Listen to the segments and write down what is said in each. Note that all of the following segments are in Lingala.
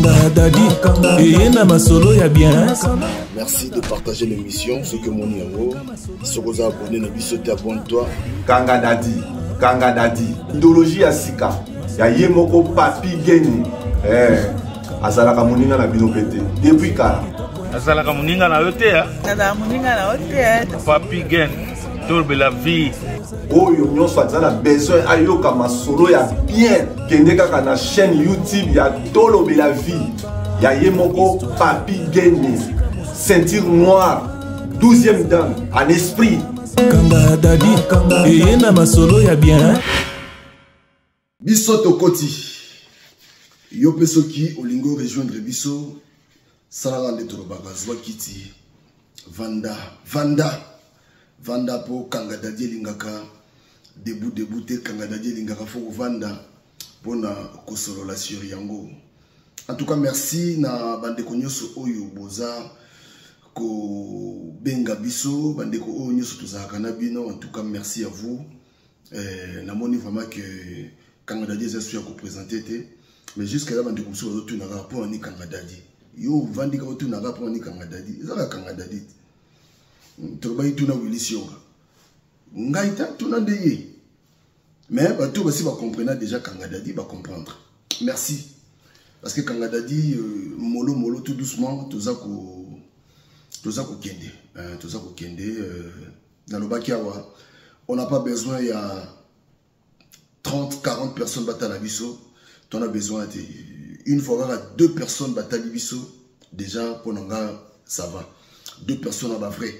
Kanga Dadi, et na masolo ya bien. Merci de partager l'émission. Ce que mon numéro, si vous êtes abonné, ne bisotez, abonne-toi. Kanga Dadi, idéologie ya sika, ya yemoko papi geni. Azalaka moninga na bino pete. Depuis kala. Azalaka moninga na yote ya. Azalaka moninga na yote ya. Papi geni, torbe la vie. Oyo nyonso azala besoin ayoka masolo ya bien. Kende kaka na chaîne YouTube ya Tolobe la vie. Ya yemoko papi geni. Ceinture noire, 12e dame, en esprit. Kanga Dadi, et na masolo ya bien. Biso tokoti. Yo pesoki olingo rejoindre biso. Salala ndetolobaka zwa kiti. Vanda po Kanga Dadi lingaka. Debout te Kanga Dadi lingaka foko vanda. Pona kosolola sur yango. En tout cas, merci na bandeko nyoso oyo boza. Ko benga biso bandeko oyo nyoso tozalaka na bino. En tout cas, merci à vous. Namoni vraiment que Kanga Dadi est sûr à présenter. Mais jusqu'à là, bandeko biso ozo na rapport ani Kanga Dadi. Yo vandi ka oto na rapport ani Kanga Dadi. Ezaka Kanga Dadi. Tobayi tuna Willy Sioga. Ngaita tuna ndeye. Mais bato basi ba comprendre déjà Kanga Dadi ba comprendre. Merci. Parce que Kanga Dadi mollo tout doucement tozako kende. Tozako kende dans le bakiawa. On n'a pas besoin il y a 30 40 personnes batala biso. On a besoin de une fois que 2 personnes batali biso déjà pour nous ça va. 2 personnes à vrai.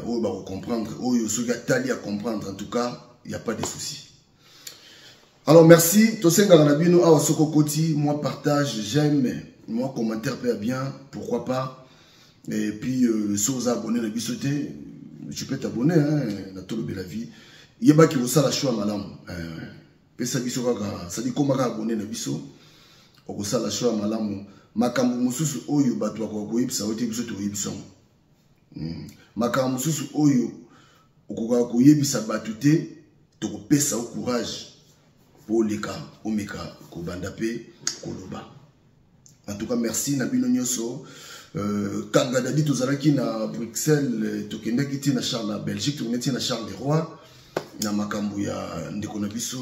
On va comprendre. Oh yo soga tali à comprendre en tout cas, il n'y a pas de souci. Alors merci, Tosenga Ranabino, Awa Soko Koti, moi partage, j'aime, moi commentaire peut bien, pourquoi pas. Et puis, si vous êtes abonné à Bissoté, tu peux t'abonner, hein, dans Tolobe la vie. Il y a qui vous ça la choix, madame. Pesa biso kaka, ça dit comment abonner na biso. Oko ça la choix, madame. Makambu mususu oyo batwa kwa koyibisa wote biso to yibisa. Makambu mususu oyo okoka koyebisa batute to kopesa au courage. Pour les cas, Omeka, Kobandape, Koloba. En tout cas, merci Nabino Nyoso. Kanga Dadi Tozalaki na Bruxelles, Tokenda Kiti na Charles na Belgique, Tokenda na Charles des Rois, na Makambu ya Ndekona Biso,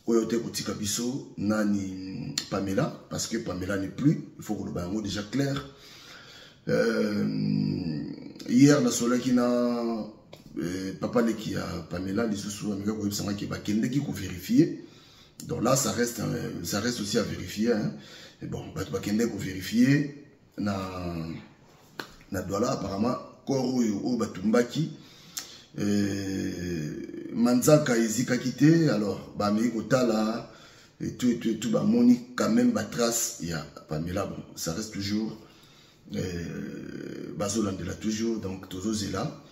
Oyote Kotika Biso, Nani Pamela, parce que Pamela n'est plus, il faut que le bango déjà clair. Hier, na Solaki na Papa Leki a Pamela, les sous amiga ko yebsanga ki ba kende ki ko vérifier. Donc là ça reste aussi à vérifier hein. Et bon, ba kende ko vérifier na Douala apparemment koro yo o batumbaki Manzaka ezika kité alors ba me ko tala et tout ba moni quand même ba trace il y a Pamela bon, ça reste toujours Bazolande là toujours donc tozo zela.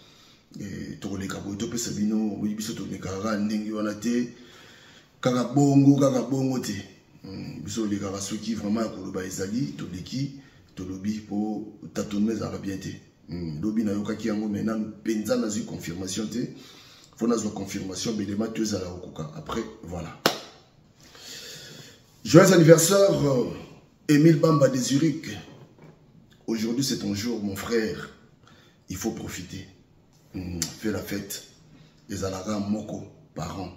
Et tout les cabos, tout ça bino, oui, biso tout les caras, n'engi wanate, carabongo te, biso les caras ceux qui vraiment à Koloba ezali, tout les qui, tout lobby pour tâtonner les arabiens te, lobby na yoka qui ango maintenant penza na zu confirmation te, faut na zu confirmation, mais les mateux à la okuka. Après voilà. Joyeux anniversaire, Émile Bamba de Zurich. Aujourd'hui c'est ton jour, mon frère. Il faut profiter. Fait la fête. Les alaga moko par an.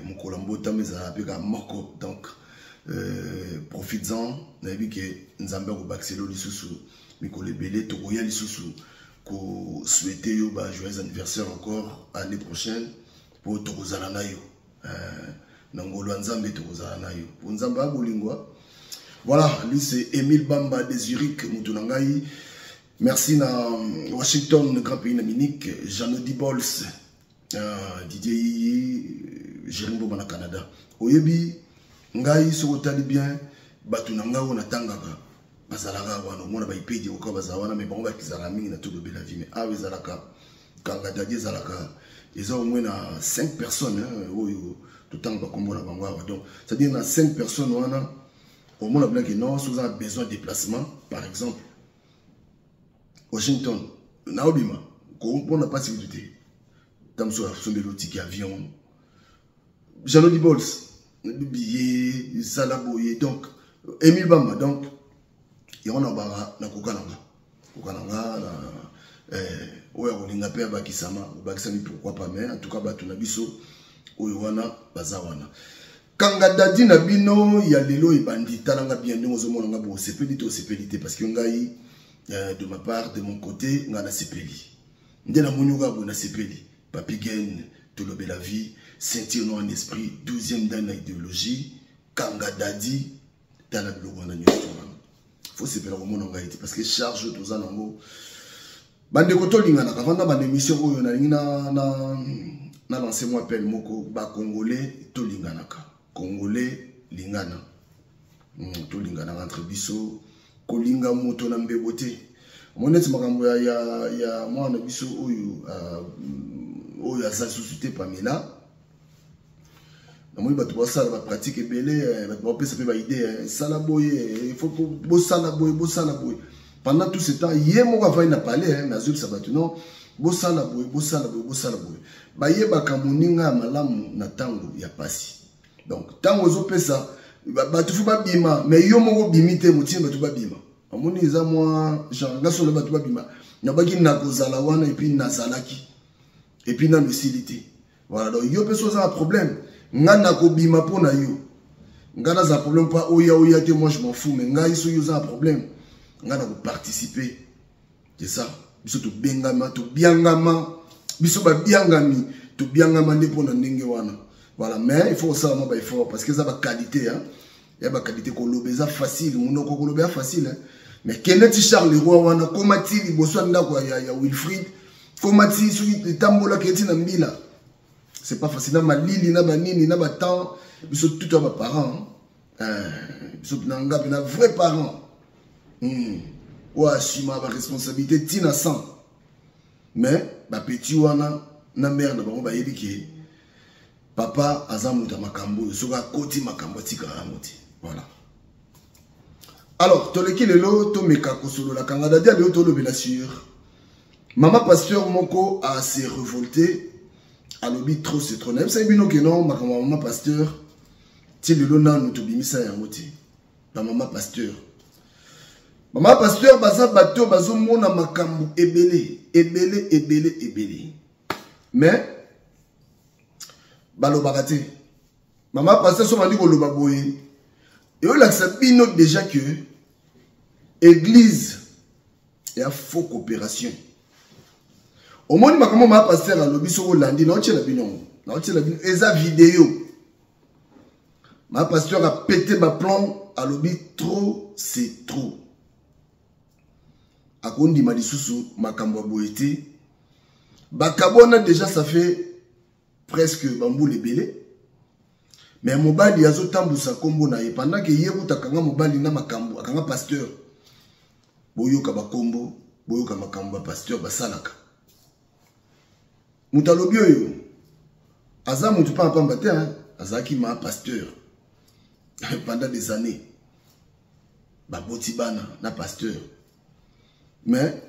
Moko lambota mais alaga moko. Donc, profites-en. Nabi que Nzambe ko baxelo lisusu. Miko lebele to royal lisusu. Ko souhaiter yo ba joyeux anniversaire encore année prochaine pour Tokozala na yo. Nangolo Nzambe Tokozala na yo. Pour Nzambe abolingwa. Voilà, lui c'est Émile Bamba de Zurich Mutunangai. Merci na Washington, le grand pays d'Amérique, Jean-Odi Bols, Didier Jérimbo na Canada. Oyebi, ngai sokotali bien, batu na ngao na tangaka, bazalaka wana, mona ba ipedi ko bazawana mais bon ba kizala mingi na Tolobe la vie mais awe zalaka, Kanga Dadi zalaka, ils ont au moins 5 personnes hein, oyo tout temps ba kombo na bango awa. Donc, c'est-à-dire na 5 personnes wana, au moins la que non, si vous avez besoin de déplacement, par exemple Washington, Naobima, on n'a pas de sécurité. Tamso a sommet l'outil avion. Jean-Odi Bols, billet, salaboye. Donc, Émile Bamba donc il y a un bara na kokananga na oya kolinga pe bakisama bakisami pourquoi pas mais en tout cas batu na biso oyo wana bazawana kanga dadi na bino ya lelo ebandi talanga bien ndongo zo mona ngabo sepelité parce que ngai de ma part de mon côté ngana sepeli ndena munyuka bona sepeli Papi Gen tolobe la vie ceinture noire en esprit 12e dans l'idéologie kanga dadi dans la blogona nyotona faut sepela ko mona ngai parce que charge toza nango bande ko tolinga na kavanda bande mission oyo na lingina na lancer moi appel moko ba congolais tolinganaka congolais lingana tolingana entre biso kolinga moto na mbebote moneti makambo ya mwana biso oyo asa société Pamela na moi bato ba sala ba pratique ebele bato ba pesa pe ba idée sala boye il faut bo sala boye pendant tout ce temps yé moko va na parler na zul sabatu non bo sala boye ba ye ba kamuninga malamu na tango ya pasi donc tango zo pesa bato fu ba bima mais yo moko bimite mutie bato ba bima amoni eza moi genre ngaso le bato ba bima na baki na kozala wana et puis na zalaki et puis na lucidité voilà donc yo peso za un problème ngana ko bima pona yo ngana za problème pas oya te moi je m'en fous mais ngai so yo za un problème ngana ko participer c'est ça biso to bengama to biangama biso ba biangami to biangama ne pona ndenge wana voilà mais il faut ça moi effort parce que ça va qualité hein il y a ba qualité ko lobeza facile muno ko lobeza facile hein? Mais Kenneth Charles Leroy wana komati liboso ndako ya Wilfried komati soki tambola keti na mbila c'est pas facile na malili na banini na batan biso tout ba parents biso nanga na vrai parents ou assuma ba responsabilité tina 100 mais ba petit wana na mère na bango ba yebiki papa azamuta makambo soka koti makambo tika ramoti voilà. Alors toleki lelo to meka kosolo la kanga dadi lelo to lobela sur maman pasteur moko a se révolté à lobi trop c'est trop nem c'est bino que non maman pasteur ti lelo na no to bimisa ya moti ba maman pasteur baza bato bazo mona makambo ebele mais balo bagate maman pasteur so mandi ko loba boye et on l'accepte bino déjà que église et à faux coopération au monde ma comment ma pasteur à lobi so landi na otela bino eza vidéo ma pasteur a pété ma plan à lobi trop c'est trop a kondi ma lisusu makambo boyete bakabona déjà ça fait presque bambou les belé. Mais mobali yazo tambusa kombo na ye pendant que yebuta kanga mobali na makambo akanga pasteur boyoka bakombo boyoka makambo pasteur basalaka mutalobi oyo aza mutu pa pamba te azaki ma pasteur pendant des années baboti bana na pasteur mais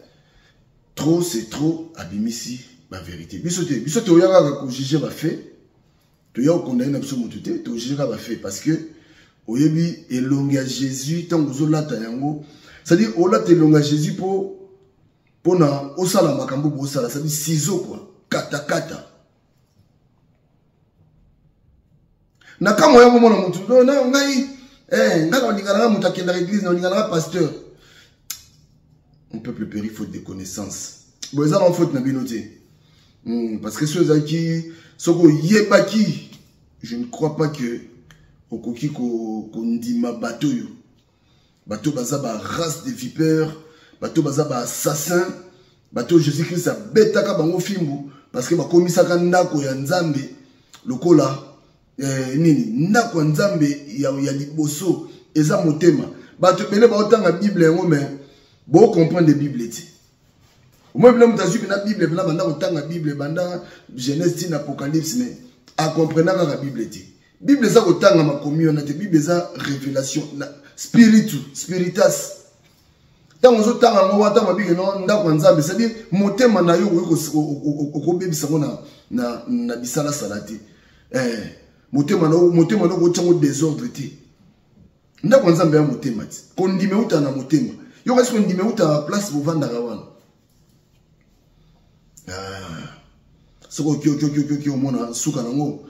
trop c'est trop abimisi ba vérité bisote oyaka ko juger ba fait tu as condamné absolument tout tu as pas fait parce que au yebi elonga Jésus tant que lata yango c'est-à-dire au lata elonga Jésus pour na osala makambo bo sala c'est-à-dire ciseau quoi kata na kama yango mona mutu na ngai ngaka ndingana mutu akenda église na ndingana pasteur un peuple péri faute de connaissances bon ça en faute na binoté parce que ceux qui soko yebaki je ne crois pas que okoki ko ndima bato yo bato baza ba race de vipères bato baza ba assassin bato Jésus-Christ a betaka bango fimbu parce que bakomisaka ndako ya nzambe lokola nini ndako ya nzambe ya liboso eza motema bato bele ba otanga Bible yango mais bo comprendre de Bible ti moi je suis la Bible, je la Bible, Genèse, Apocalypse, mais à comprendre la Bible. La Bible, c'est ma communauté, la Bible, c'est révélation, spiritas. Tant que tu as un Bible, c'est-à-dire, mon thème, na bisala salati. Mon thème, désordre. ndako nzambe ya motema ti kondime uta na motema yo kasi kondime uta place bovandaka wana soko kyo omona suka nango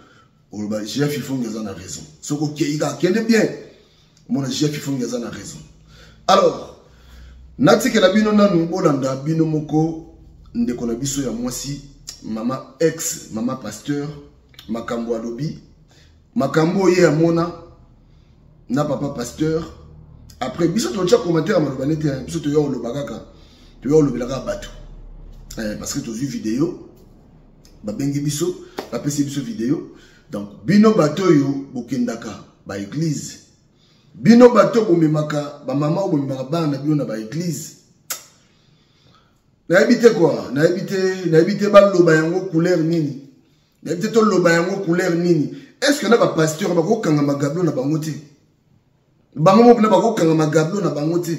oloba jia fifongi aza na raison soko keika kende bien omona jia fifongi aza na raison. Alors natikela bino nanu bolanda bino moko ndeko na biso ya mwasi mama ex mama pasteur makambo alobi makambo ye amona na papa pasteur après biso tocha commentaire maloba nete biso to yo lobakaka to yo lobelaka bato parce que tozu vidéo ba bengi biso ba pesi biso vidéo donc bino bato yo bokendaka ba église bino bato bomemaka ba mama bomemaka bana bino na ba église na habité quoi na habité ba loba yango couleur nini na habité to loba yango couleur nini est-ce que na ba pasteur ba ko kanga magablo na bango te bango mo na ba ko kanga magablo na bango te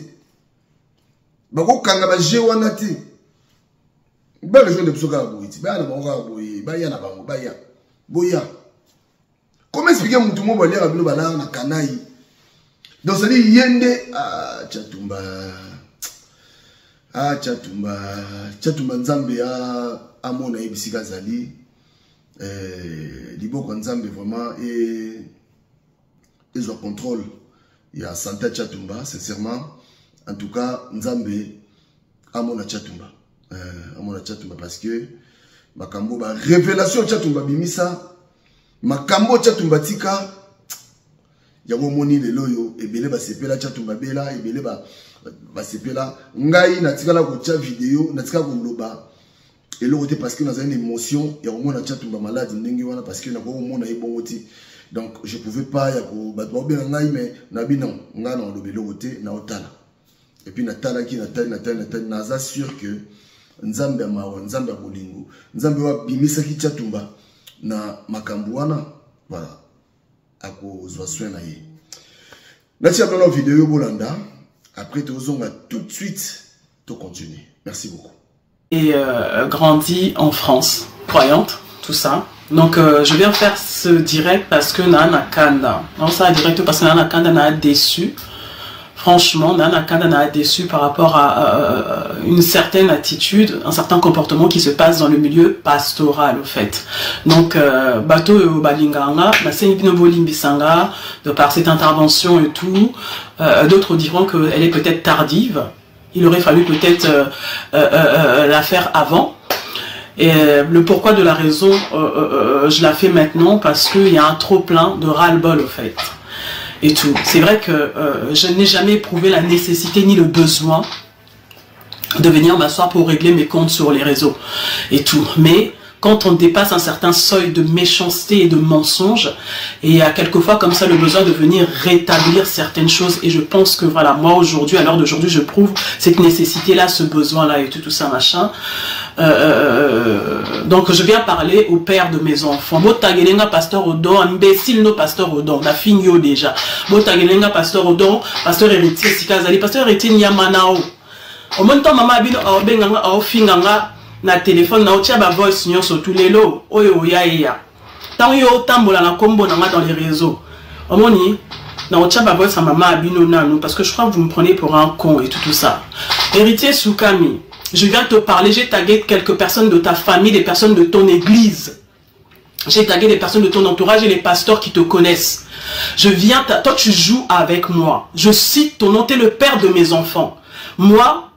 ba ko kanga ba je wana te ba les gens de psoka boiti ba na bango boyi ba ya na bango ba ya boya comment expliquer mutu mo ba lera bino bala na kanai donc ça dit yende chatumba nzambe amona ebisika zali liboko nzambe vraiment et ils ont contrôle il y a santé chatumba sincèrement en tout cas nzambe amona chatumba parce que makambo ba révélation chatumba bimisa makambo chatumba tika yango moni lelo yo ebele ba sepela chatumba bela ebele ba sepela ngai natikala ko cha vidéo natika ko loba eloko te parce que nous avons une émotion ya omona chatumba malade ndenge wana parce que na ko mona ebongoti donc je pouvais pas ya ko batwa bien ngai mais na bino nga na lobelo te na otala et puis natala ki na za sûr que nzambe ya mawa nzambe ya bolingo nzambe wa bimisa ki chatumba na makambo wana voilà ako zwa soin na ye merci à la vidéo bolanda après tozonga tout de suite to continuer merci beaucoup et grandi en France croyante tout ça donc je viens faire ce direct parce que Nana Kanda non ça direct parce que Nana Kanda n'a déçu franchement Nana Kanda n'a déçu par rapport à une certaine attitude, un certain comportement qui se passe dans le milieu pastoral au fait. Donc bateau balinganga, de par cette intervention et tout, d'autres diront qu'elle est peut-être tardive. Il aurait fallu peut-être la faire avant. Et le pourquoi de la raison, je la fais maintenant parce qu'il y a un trop plein de ras-le-bol au fait. Et tout. C'est vrai que je n'ai jamais éprouvé la nécessité ni le besoin de venir m'asseoir pour régler mes comptes sur les réseaux et tout. Mais quand on dépasse un certain seuil de méchanceté et de mensonge, et il y a quelquefois comme ça le besoin de venir rétablir certaines choses. Et je pense que voilà, moi aujourd'hui, à l'heure d'aujourd'hui, je prouve cette nécessité-là, ce besoin-là et tout ça, machin. Donc je viens parler au père de mes enfants. Botagelenga pasteur Odon, imbécile no pasteur Odon, la finio déjà. Botagelenga pasteur Odon, pasteur héritier Sikazali, pasteur héritier Nyamanao. Au même temps maman abino aobenganga aofinganga na téléphone na otia ba voice nyonso tous les lots oyo ya. Tant yo tambola na kombo na dans les réseaux. Omoni na otia ba voice à maman abino nanu parce que je crois que vous me prenez pour un con et tout ça. Héritier Soukami. Je viens te parler, j'ai tagué quelques personnes de ta famille, des personnes de ton église. J'ai tagué des personnes de ton entourage et les pasteurs qui te connaissent. Je viens, toi tu joues avec moi. Je cite ton nom, t'es le père de mes enfants. Moi,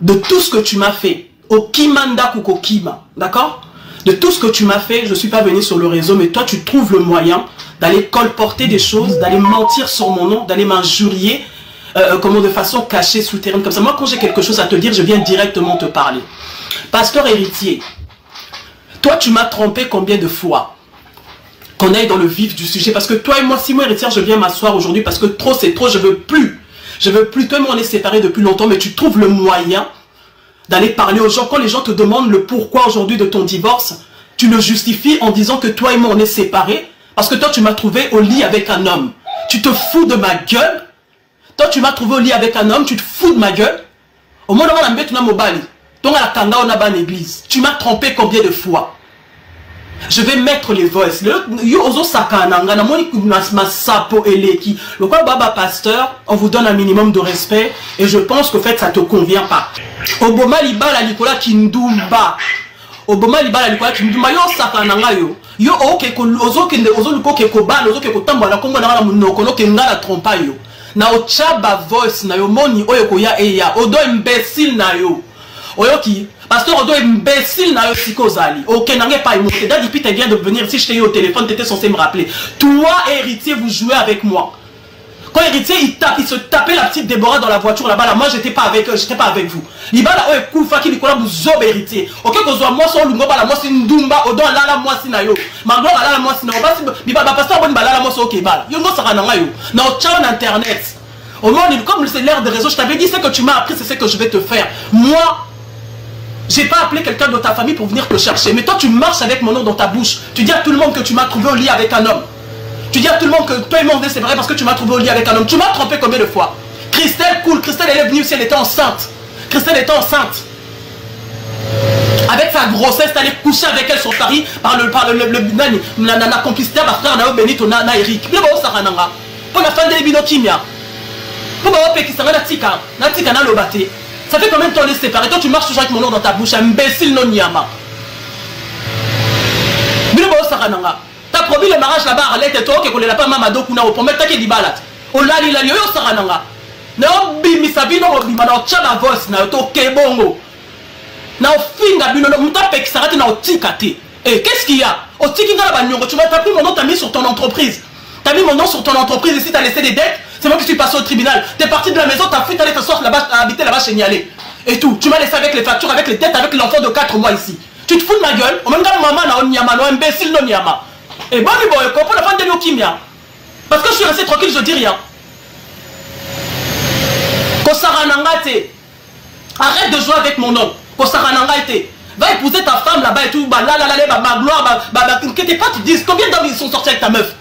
de tout ce que tu m'as fait, au Kimanda Kukokima, d'accord? De tout ce que tu m'as fait, je ne suis pas venu sur le réseau, mais toi tu trouves le moyen d'aller colporter des choses, d'aller mentir sur mon nom, d'aller m'injurier. Comment de façon cachée, souterraine, comme ça. Moi, quand j'ai quelque chose à te dire, je viens directement te parler. Pasteur héritier, toi, tu m'as trompé combien de fois? Qu'on aille dans le vif du sujet. Parce que toi et moi, si moi, héritière, je viens m'asseoir aujourd'hui parce que trop, c'est trop, je veux plus. Je veux plus. Toi et moi, on est séparés depuis longtemps, mais tu trouves le moyen d'aller parler aux gens. Quand les gens te demandent le pourquoi aujourd'hui de ton divorce, tu le justifies en disant que toi et moi, on est séparés parce que toi, tu m'as trouvé au lit avec un homme. Tu te fous de ma gueule. Toi, tu m'as trouvé au lit avec un homme, tu te fous de ma gueule. Au moins, on a mis ton mobile. Donc, à la kanga, on a ban église. Tu m'as trompé combien de fois? Je vais mettre les voices. Yo ozo sakananga na moni masapo eleki. Le quoi baba pasteur, on vous donne un minimum de respect et je pense que fait ça te convient pas. Oboma libala Nicolas Kindumba. Oboma libala Nicolas Kindumba yo sakananga yo. Yo oke ko ozo kende ozo luko ke ko bala ozo ke ko tambola kongo na munoko no ke ngala trompa yo. Na ochaba voice na yo moni oyo ko ya eya odo imbécile na yo. Oyo ki pasteur Odo imbécile na yo psychosali. Ok, n'engage pas émoté. Daddy Pete vient de venir ici, je t'ai eu au téléphone, tu étais censé me rappeler. Toi, héritier, vous jouez avec moi. Quand héritier, il se tapait la petite Déborah dans la voiture là-bas, là, moi j'étais pas avec eux, j'étais pas avec vous. Il va là, ouais, cool, faki, Nicolas, vous zob héritier. Ok, que soit moi, son lungo, moi c'est une dumba, Odo, là, moi c'est na yo. Ma gloire, là, moi c'est na yo. Biba, pasteur, bon, là, moi c'est ok, bala. Yo, moi, ça rend yo. Non, ciao, internet. Au moins, comme c'est l'ère des réseaux, je t'avais dit, ce que tu m'as appris, c'est ce que je vais te faire. Moi, j'ai pas appelé quelqu'un de ta famille pour venir te chercher. Mais toi, tu marches avec mon nom dans ta bouche. Tu dis à tout le monde que tu m'as trouvé au lit avec un homme. Tu dis à tout le monde que toi et mon c'est vrai parce que tu m'as trouvé au lit avec un homme. Tu m'as trompé combien de fois? Christelle, cool. Christelle, elle est venue si elle était enceinte. Christelle était enceinte. Avec sa grossesse, t'allais coucher avec elle sur Paris par la complicité de frère Nao Benito na Eric. Pour la fin de l'ébinokimia. Pour la fin de l'ébinokimia. Ça fait combien de temps on est séparés? Toi tu marches toujours avec mon nom dans ta bouche, imbécile non nyama. T'as promis le mariage là-bas, Arlette et toi, que tu n'as pas mamado kuna pour mettre ta balat. On l'a dit, yo sarananga. Na bimi sabino bima na chaba voice na to kebongo. Na finga bino na mutape qui s'arrête na otikate. Et qu'est-ce qu'il y a? Otikinga ba nyongo, tu m'as tapé mon nom, t'as mis sur ton entreprise. T'as mis mon nom sur ton entreprise ici, t'as laissé des dettes. C'est moi qui suis passé au tribunal. T'es parti de la maison, t'as fui, t'allais t'asseoir là-bas, habiter là-bas chez Nialé. Et tout. Tu m'as laissé avec les factures, avec les dettes, avec l'enfant de 4 mois ici. Tu te fous de ma gueule? On même dans maman, na onyama, no imbécile, no nyama. Et bon, il faut comprendre la fin de l'okimia. Parce que je suis resté tranquille, je dis rien. Kosaranangate. Arrête de jouer avec mon nom. Kosaranangate. Va épouser ta femme là-bas et tout. Bah là, ma gloire, que tes potes disent combien d'hommes ils sont sortis avec ta meuf?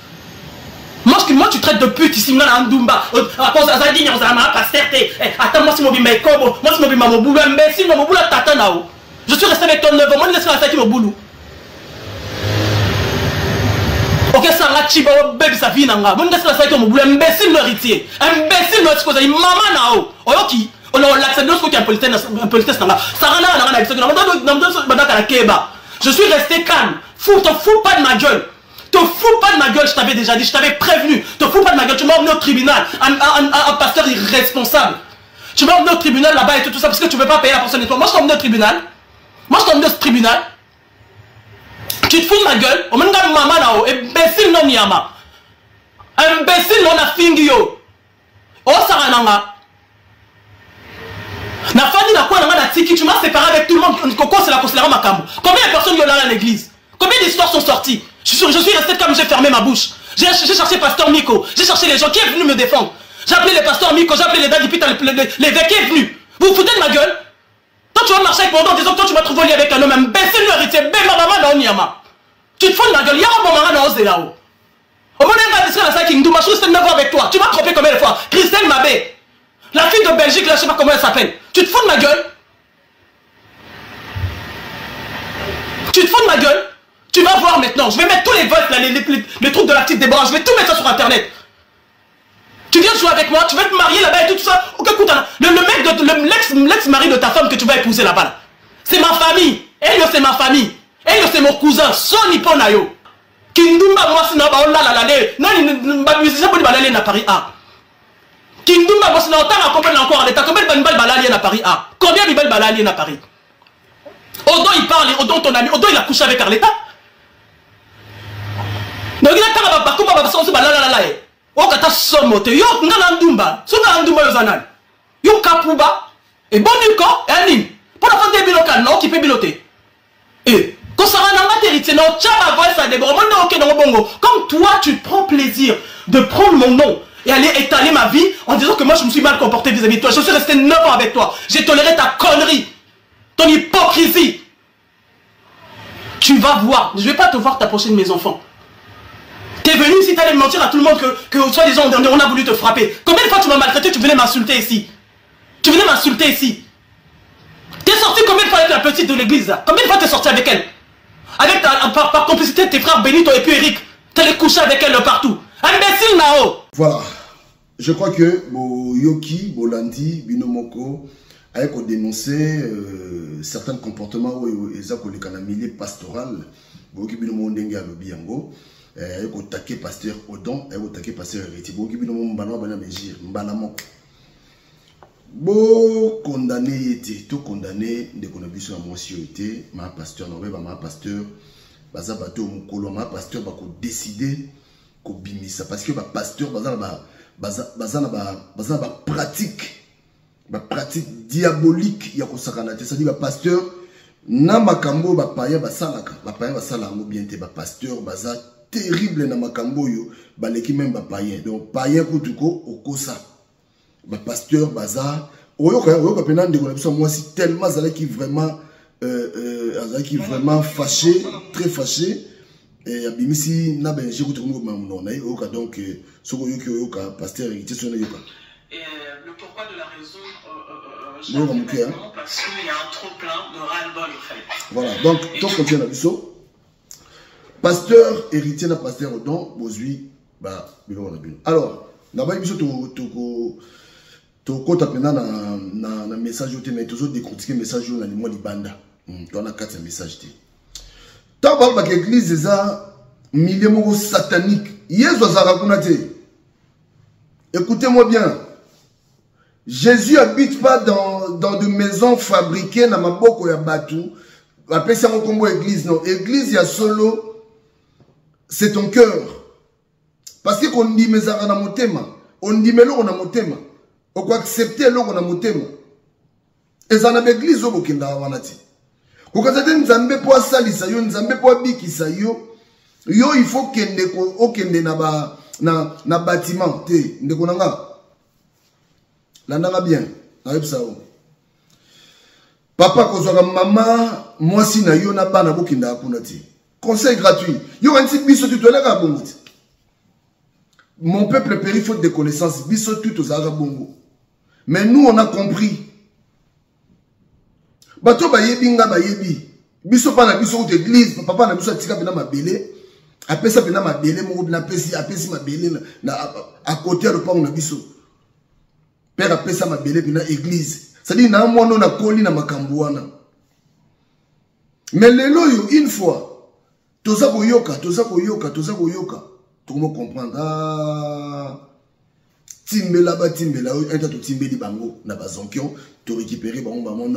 Moi tu traites de pute ici, moi Ndumba. À cause de ça, dit, on a pas certé. Attends, moi si mon bimé combo, moi si mon bimé mon boulot, imbécile, mon boulot tata nao. Je suis resté avec ton neveu, moi je laisse la mon boulot. Ok, ça va, chiba, bébé, ça vit nanga. Moi je laisse la mon boulot, imbécile, l'héritier. Imbécile, l'autre chose, maman nao. Oyoki, on l'accepte de ce côté un politesse nanga. Ça rend là, on a l'accepte. Je suis resté calme. T'en fous pas de ma gueule. Te fous pas de ma gueule, je t'avais déjà dit, je t'avais prévenu. Te fous pas de ma gueule, tu m'as emmené au tribunal, un pasteur irresponsable. Tu m'as emmené au tribunal là-bas et tout ça parce que tu ne veux pas payer la personne et toi. Moi je t'ai emmené au tribunal. Moi je t'ai emmené au tribunal. Tu te fous de ma gueule. On m'a dit maman là-haut, imbécile non yama. Imbécile non a fingio. Oh sarananga. Na fani na quoi na tiki, tu m'as séparé avec tout le monde. Coco c'est la considérée ma cambo. Combien de personnes y ont là à l'église? Combien d'histoires sont sorties? Je suis resté comme j'ai fermé ma bouche. J'ai cherché pasteur Miko. J'ai cherché les gens qui est venu me défendre. J'ai appelé les pasteurs Miko, j'ai appelé les Daddy Pete, l'évêque qui est venu. Vous vous foutez de ma gueule? Toi tu vas marcher avec mon nom en disant que toi tu m'as trouvé au lit avec un homme imbécile, l'héritier, ma maman na onyama. Tu te fous de ma gueule, y'a un bon maman na ose là-haut. Au moment où on va dire Kingdom, je suis resté 9 ans avec toi. Tu m'as trompé combien de fois? Christelle Mabé. La fille de Belgique, là je sais pas comment elle s'appelle. Tu te fous de ma gueule? Tu te fous de ma gueule? Tu vas voir maintenant, je vais mettre tous les votes, là, les trucs de la petite Déborah, je vais tout mettre ça sur internet. Tu viens jouer avec moi, tu vas te marier là-bas et tout ça. Ok, écoute, l'ex-mari de ta femme que tu vas épouser là-bas, là. C'est ma famille. Elle, c'est ma famille. Elle, c'est mon cousin. Soni Ponayo. Kindumba, moi, c'est oh là là là, non, musicien pour aller à Paris A. Kindumba, moi, c'est combien encore à l'état, combien de balles balaliens à Paris A? Combien de balles balaliens à Paris? Odo, il parle, Odo, ton ami, Odo, il a couché avec Arletta. Donc il a pas la bakuma ba so ba la la la e o kata somo te yo ngala ndumba so ngala ndumba yo zanal yo kapuba e boni ko ani pour la fin de biloka non qui peut biloter et quand ça va dans la héritier non chaba voix ça Déborah non ok dans bongo comme toi tu prends plaisir de prendre mon nom et aller étaler ma vie en disant que moi je me suis mal comporté vis-à-vis de toi. Je suis resté 9 ans avec toi, j'ai toléré ta connerie, ton hypocrisie. Tu vas voir, je vais pas te voir t'approcher de mes enfants. T'es venu ici, t'allais mentir à tout le monde que soi-disant on a voulu te frapper. Combien de fois tu m'as maltraité, tu venais m'insulter ici? Tu venais m'insulter ici. T'es sorti combien de fois avec la petite de l'église là? Combien de fois t'es sorti avec elle? avec par complicité de tes frères Benito et puis Eric. Tu allais coucher avec elle partout. Imbécile Nao. Voilà. Je crois que Yoki, Bolandi, Binomoko, a dénoncé certains comportements où ils ont un milieu pastoral. Yoki Binomo Ndenge Alobiango. Il a attaqué pasteur Odon, il a attaqué pasteur Héritier. Yoki Binomo Mbano Banamejir, Mbanamoko. Bon condamné était, tout condamné de connexion à mon était, ma pasteur, non, ma pasteur, baza bateau mukolo, ma pasteur va décider qu'on bimisa parce que ma pasteur baza pratique diabolique ya ko sakana te, c'est-à-dire ma pasteur na makambo ba païen ba sala ngo bien te ba pasteur baza terrible na makambo yo ba leki même ba païen donc païen kutuko okosa ba pasteur bazar oyoka pena ndeko na biso moi si tellement qui vraiment fâché, très fâché et abimisi na benje ko tuko mamuno na oyoka donc soko yoka pasteur héritier sona yoka et le pourquoi de la raison parce qu'il y a un trop plein de ras-le-bol en fait. Voilà, donc tant qu'on tient la biso pasteur héritier na pasteur Odon bozui ba bilo na bilo alors na ba biso to kota pena na message yote mais toujours décortiquer message yo na limo libanda to na kati ya message te ta ba ba église eza milieu moko satanique yezo azaka kuna te. Écoutez-moi bien, Jésus habite pas dans de maisons fabriquées na maboko ya batu appelle ça kombo église non église ya solo c'est ton cœur parce que qu'on dit mezaka na motema on dit melo na motema on peut accepter l'eau na motema et ça na l'église au bokinda wanati ko kazate nzambe po salisa yo nzambe po bikisa yo il faut kende ko okende na bâtiment te ndeko nanga landanga bien na yebisa o papa kozwaka mama mwasi na yo na bana bokinda kuna te conseil gratuit yo kanti biso tu toleka bongo te mon peuple périt faute de connaissances biso tout aux bongo. Mais nous, on a compris. Bato ba yebi nga ba yebi. Biso pa na biso d'église, papa na biso atika pena mabele. Apesa pena mabele, mo na apesi mabele na à côté de pa na biso. Père apesa mabele pena église. C'est-à-dire na mwana na koli na makambo wana. Mais lelo yo une fois, toza ko yoka. Tout le monde comprendre. Timbela ba timbela enta to timbeli bango na bazonkion to récupérer bango non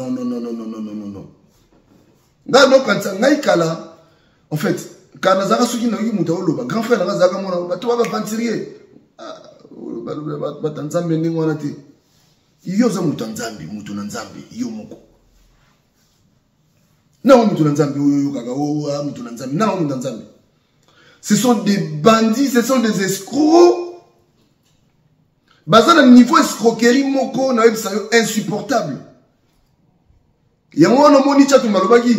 ngano kanta ngai kala en fait kana zaka suki na yi muta oloba grand frère na zaka mona ba to ba ventilier ba tanzambe ningo na te iyo za mutanzambe mutu na nzambe iyo moko na mutu na nzambe yo kaka o mutu na nzambe na mutu na nzambe ce sont des bandits ce sont des escrocs. Bazan a un niveau escroquerie moko na websa insupportable. Yango no moni chatu malobaki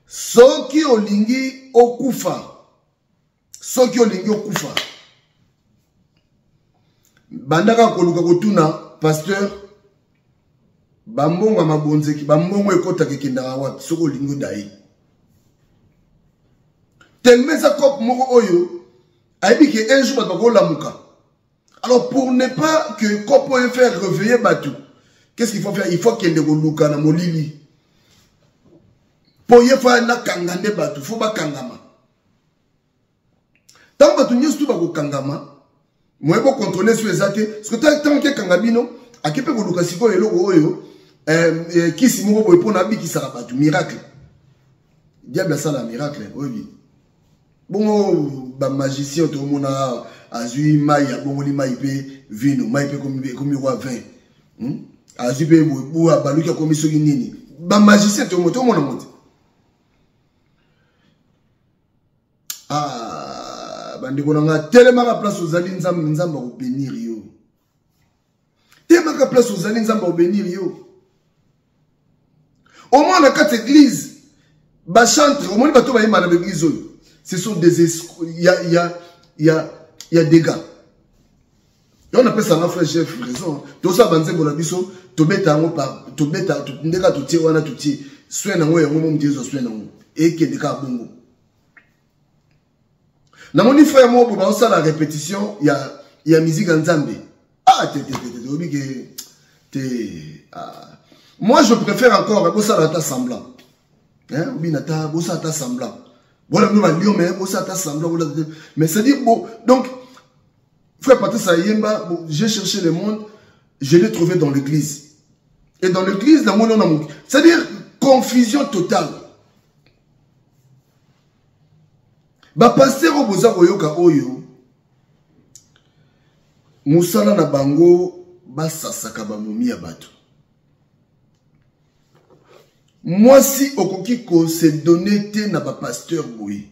soki olingi okufa. Bandaka koluka kotuna pasteur bambonga mabonzeki bambongo ekota kekenda wapi soko olingi dai. Telmeza kop moko oyo aibi ke un jour batako lamuka. Alors, pour ne pas que Kopo ait fait réveiller Batou, qu'est-ce qu'il faut faire? Il faut qu'il y ait des Luka na molili. Pour y faire na kangande Batou, il faut pas kangama. Tant que Batou n'y a pas kangama, moi je peux contrôler sur les athées. Parce que tant que kangabino, à qui peut que Luka siko et l'oyo, qui si mou pour nabi qui sera Batou, miracle. Diable ça la miracle, oui. Bon, bah magicien tout le monde a azui maïa bongoli maïpe vino maïpe comme roi vin azui pe bo baluka comme so nini ba magicien tout le monde ah bandi konanga tellement la place aux alines nzamba ko bénir yo tellement la place aux alines nzamba ko bénir yo au moins na quatre églises ba chantre au moins bato ba yima na église ce sont des il y a des gars. Et on appelle ça un frère chef raison. Tout ça banze pour la biso, to beta ngo pa, to beta to ndeka to tie wana to tie. Soin na ngo yango mo mdiezo soin na ngo. Et que des cas bongo. Na mon frère moi pour ça la répétition, il y a musique en Zambie. Ah moi je préfère encore pour ça la semblant. Hein, binata pour ça ta semblant. Voilà nous va lire mais pour ça ta semblant mais c'est dire bon donc frère Patrice Ayemba, bon, j'ai cherché le monde, je l'ai trouvé dans l'église. Et dans l'église, dans mon nom, c'est-à-dire confusion totale. Ba pasteur au boza koyoka oyo. Musala na bango ba sasaka ba momi ya bato. Moi si okoki ko se donner te na ba pasteur boyi.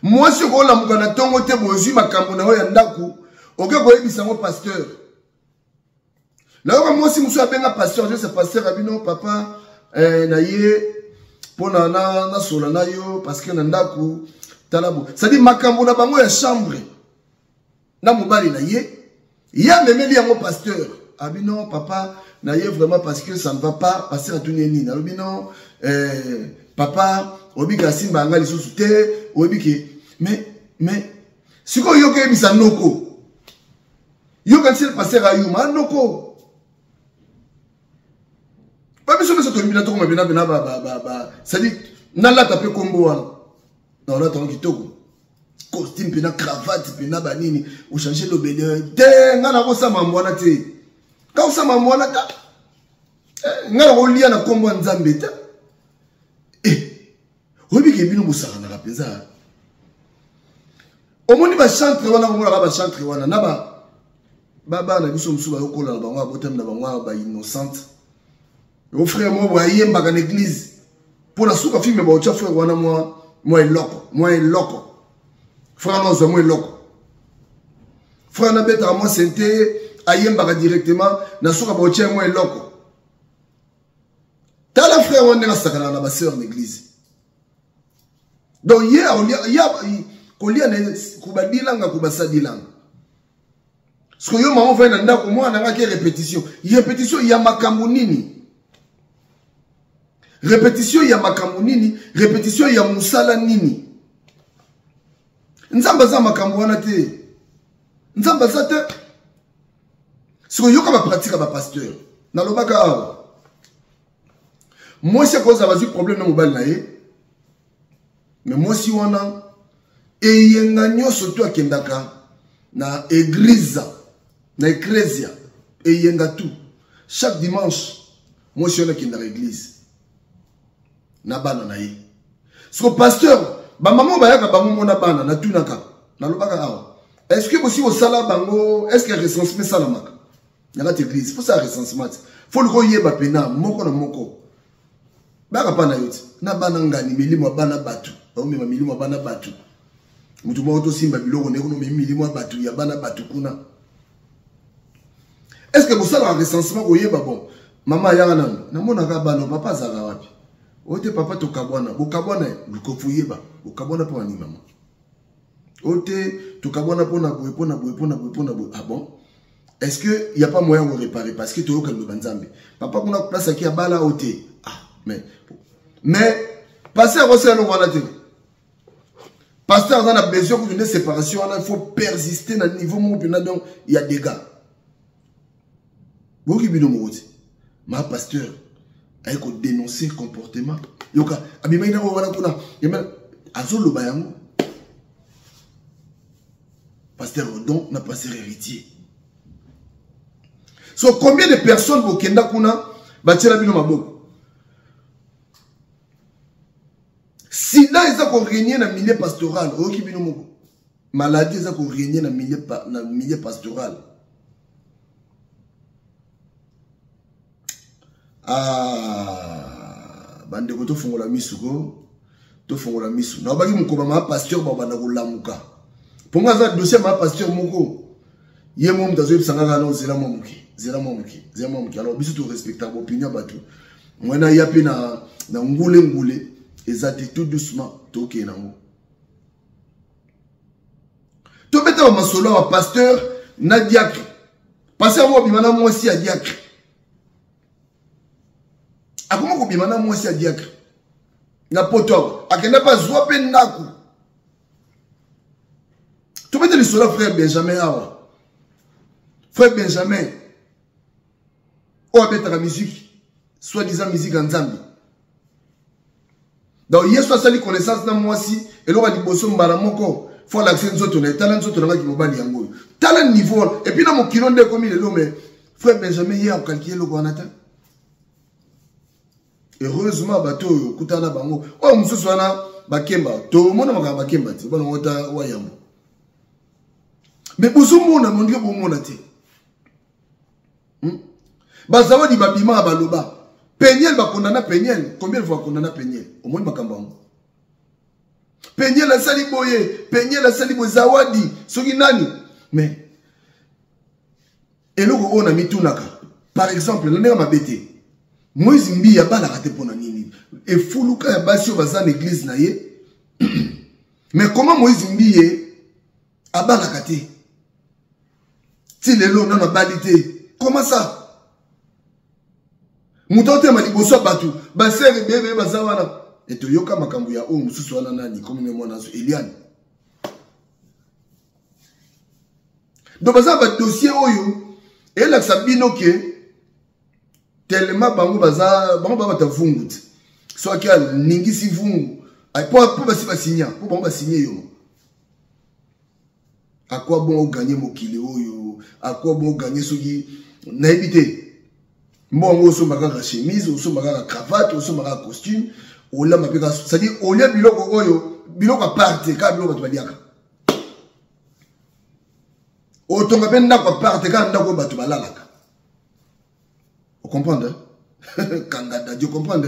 Moi si ko la mukana tongo te bozu makambo na ya ndaku, oke ko yebisa ngo pasteur. Là moi si muso abenga pasteur, je sais pasteur abino papa na ye pona na sola na yo parce que na ndaku talabo. Ça dit makambo na bango ya chambre. Na mobali na ye, ya memeli yango pasteur. Abino papa na ye vraiment parce que ça ne va pas passer à tout nini. Na abino papa obika simba ngali susu te, obiki mais siko yo ke bisa noko. Yo kan se passer à yuma noko. Pas besoin de se tomber là tout comme bena ba ça dit nala taper combo non là tant kitoko costume pena cravate pena banini ou changer le belle de ngana ko sa mamwana te ka sa mamwana ta ngana ko lia na combo nzambe ta obi ke bino musaka na penza omoni ba chantre wana ko ba chantre wana na ba na biso musuba yokola na bango abotem na bango ba innocente. Au frère moi voyez mba dans l'église pour la souka film ba ocha frère wana moi est loco frère non moi est loco frère na beta moi senté ayemba directement na souka ba ocha moi est loco tala frère wana na sakana na ba sœur d'église donc hier il y a kolia ne kubadilanga kubasadilanga ce que yo maman fait na ndako moi na ngaki répétition il y a makambo nini. Répétition ya makambo nini, répétition ya musala nini. Nzamba za makambo wana te. Nzamba za te. Siko yoka ba pratique ba pasteur. Na lobaka awa. Moi si cause avazi problème na mobile na ye. Mais moi si wana eyenga nyoso to akendaka na église, na ecclesia eyenga tout. Chaque dimanche moi si on kenda église. Na bana na ye. So pasteur, ba maman ba yaka bango mona bana na tunaka. Na lobaka awa. Est-ce que aussi au sala bango, est-ce que recensement sala maka? Na la église, faut ça recensement. Faut le royer ba pena moko na moko. Ba ka pa na yote. Na bana ngani milimo bana batu. Ba mi milimo bana batu. Mutu mo to simba biloko ne kono milimo batu ya bana batu kuna. Est-ce que vous savez un recensement ko yeba bon? Maman yanga na mona ka bana papa zala wapi? Ote papa to kabwana, bokabwana lukofuyeba, bokabwana po ani maman. Ote to kabwana po na boye. Ah bon? Est-ce que il y a pas moyen de réparer parce que to yoka le banzambe. Papa kuna place aki abala ote. Ah, mais passer à refaire le wana te. Pasteur dans a besoin pour une séparation, il faut persister dans le niveau mon donc il y a des gars. Boki bino mote. Ma pasteur il faut dénoncer le comportement. Yoka, abimena wana kuna, yema azolo bayango. Pasteur Odon n'a pas ses héritiers. So combien de personnes au Kenda kuna batira bino maboko? Si là ils ont régné dans le milieu pastoral, oki bino moko. Maladie ils ont régné dans le milieu pastoral. Ah, bande ko to fongola misuko, to fongola misu. Na baki mukoba ma pasteur ba banda ko lamuka. Ponga za dossier ma pasteur moko. Ye mom tazo yebsanga kana zela momuki. Alors biso to respectable opinion batu. Mwana yapi na ngule ezati tout doucement toke nango. To beta ma solo wa pasteur na diacre. Pasteur mo bimana mo si a diacre. Comment ko bimana mo si a diacre? Na poto akenda pa zwa pe ndaku. Tu peux te dire cela, frère Benjamin Awa. Frère Benjamin. Ou avec la musique. Soi-disant musique en Zambie. Donc, hier soir, ça les connaissances dans moi aussi. Et là, on va dire, bosso mbaramoko. Faut l'accès nous autres, talent nous autres, qui mobile yango. Talent niveau. Et puis, dans mon kilon de comme il est là, mais frère Benjamin, hier, on calculé le Guanata. Heureusement, bateau, Koutana Bango. Oh, monsieur Swana, Bakemba. Tout le monde a Bakemba. C'est bon, on a Wayambo. Mais bosso mona, mon Dieu, bon monate. Bazawa di babima baloba. Peniel va condamner Peniel. Combien de fois condamner Peniel? Au moins Makambango. Peniel a sali boye. Peniel a sali boye zawadi. Soki nani. Mais. Et là, on a mis tout naka. Par exemple, l'année à ma bête. Moïse Mbi a pas la raté pour nani. Et Foulouka ya basi au bazan l'église na ye. Mais comment Moïse Mbi a pas la raté? Si les lots n'ont pas balité. Comment ça? Moutote m'a dit bosso batu. Basere bébé bazawana. Et to yoka makambu ya o mususu wana nani comme ne mona zo Eliane. Donc baza ba dossier oyo et là ça bino ke tellement bango baza bango ba ta vungu. Soit qu'il ningisi vungu. Ay pour basi ba signer, pour bango ba signer yo. À quoi bon gagner mokili oyo? À quoi bon gagner soki na éviter? Bon, on se maga la chemise, on se maga la cravate, on se maga le costume, on l'a mapé. C'est-à-dire, on l'a biloko oyo, biloko à parte, car biloko tu vas dire. On tombe bien n'a pas parte, car n'a pas tu vas là. Vous comprenez? Kangada, tu comprends?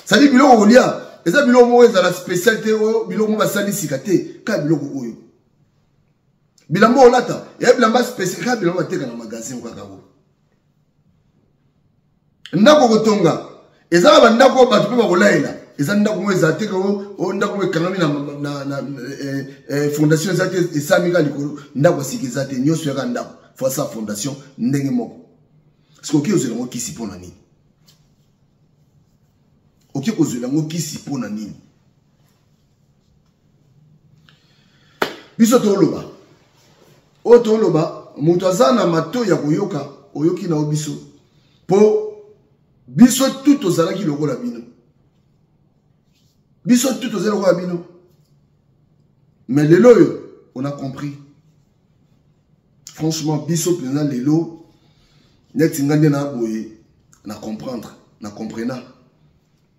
C'est-à-dire, biloko olia, et ça biloko moi, c'est la spécialité, biloko moi, ça l'issicate, car biloko oyo. Bilambo olata, et bilamba spécial, car biloko te dans le magasin ou kakao. Ndako kotonga ezala bandako batu pe bakolaila eza ndako mo ezate ko o ndako ekangami na fondation ezate esamika likolo ndako sikizate nyoso ya ndako fo sa fondation ndenge moko sikoki ozela ngo kisi pona nini oki kozela ngo kisi pona nini biso toloba o toloba mutu azana mato ya koyoka oyoki na obiso po biso tout ozala ki lokola bino. Biso tout ozala lokola bino. Mais lelo yo, on a compris. Franchement, biso plena lelo, net ngande na boye, na comprendre, na comprena.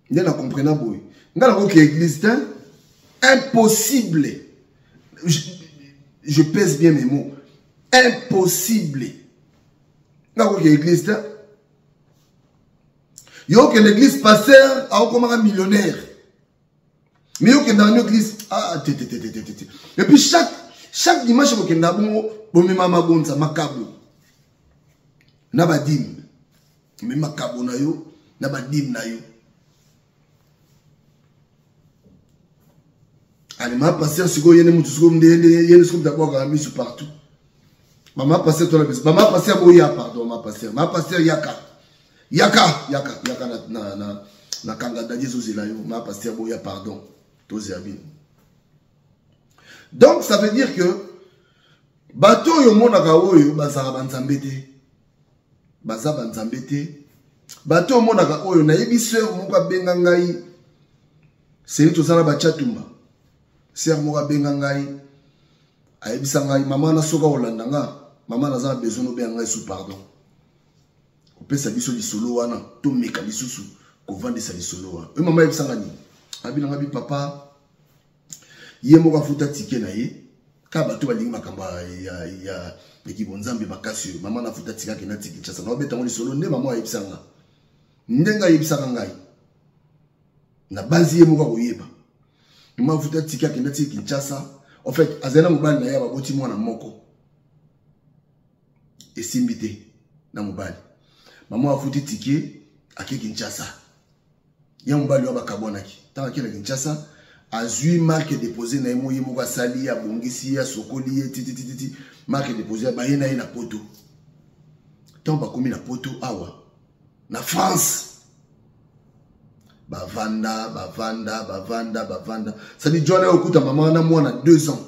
Nde na comprena boye. Ngala ko ki église ten, impossible. Je pèse bien mes mots. Impossible. Ngala ko ki église ten. Yo que l'église pasteur a comme un millionnaire. Mais yo que dans l'église et puis chaque dimanche que na bon mama bonza makabo. Na badim. Mais makabo na yo, na badim na yo. Allez ma pasteur siko yene mutu siko mdende yene siko d'abord à mis partout. Maman pasteur toi la bise. Maman pasteur boya pardon ma pasteur. Ma pasteur yaka. Yaka na kanga dadie zozela yo ma pasteur boya pardon tozi abin. Donc ça veut dire que bato yo mona ka oyo bazara banzambete baza banzambete bato yo mona ka oyo na yebi sœur moko benga ngai c'est to sala ba chatumba sœur moko benga ngai ayebisa ngai mama na soka olanda nga mama na za besoin no benga ngai sous pardon. Pesa biso li solo wana to meka lisusu ko vendre sa li solo wana e mama yebisanga ni abi na bi papa ye moko afuta ticket na ye ka bato balingi makamba ya ekipo nzambe makasi mama na futa ticket na ticket chasa na beta mo li solo nde mama yebisanga ndenga yebisanga ngai na bazi ye moko koyeba mama futa ticket na ticket Kinshasa en fait azena mobali na ya baboti mwana moko esimbite na mobali. Maman a foutu ticket à Kinshasa. Il y a un bal à Kabonaki. Tant qu'il est Kinshasa, a 8 marques déposées na emo yemoka sali ya bongisi ya sokoli titi marque déposée ba yena na poto. Tant ba komi na poto awa na France. Bavanda. Ça dit John okuta maman na moi na 2 ans.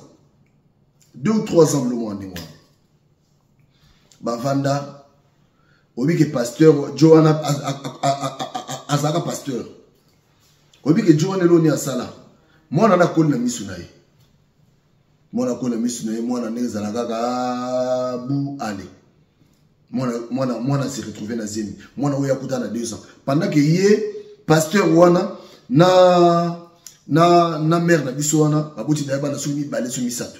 2 ou 3 ans, le mois, Bavanda, obi que pasteur, Johanna, Azara pasteur. Obi que Johanna Loni a sala. Moi, on a connu la misunaï. Moi, on a connu la misunaï. Moi, on a né Zalagaga Bou Ale. Moi, on a s'est retrouvé dans Zemi. Moi, on a eu à 2 ans. Pendant que yé, pasteur Wana, na mère na biso wana aboti na bana sumi balé sumi sato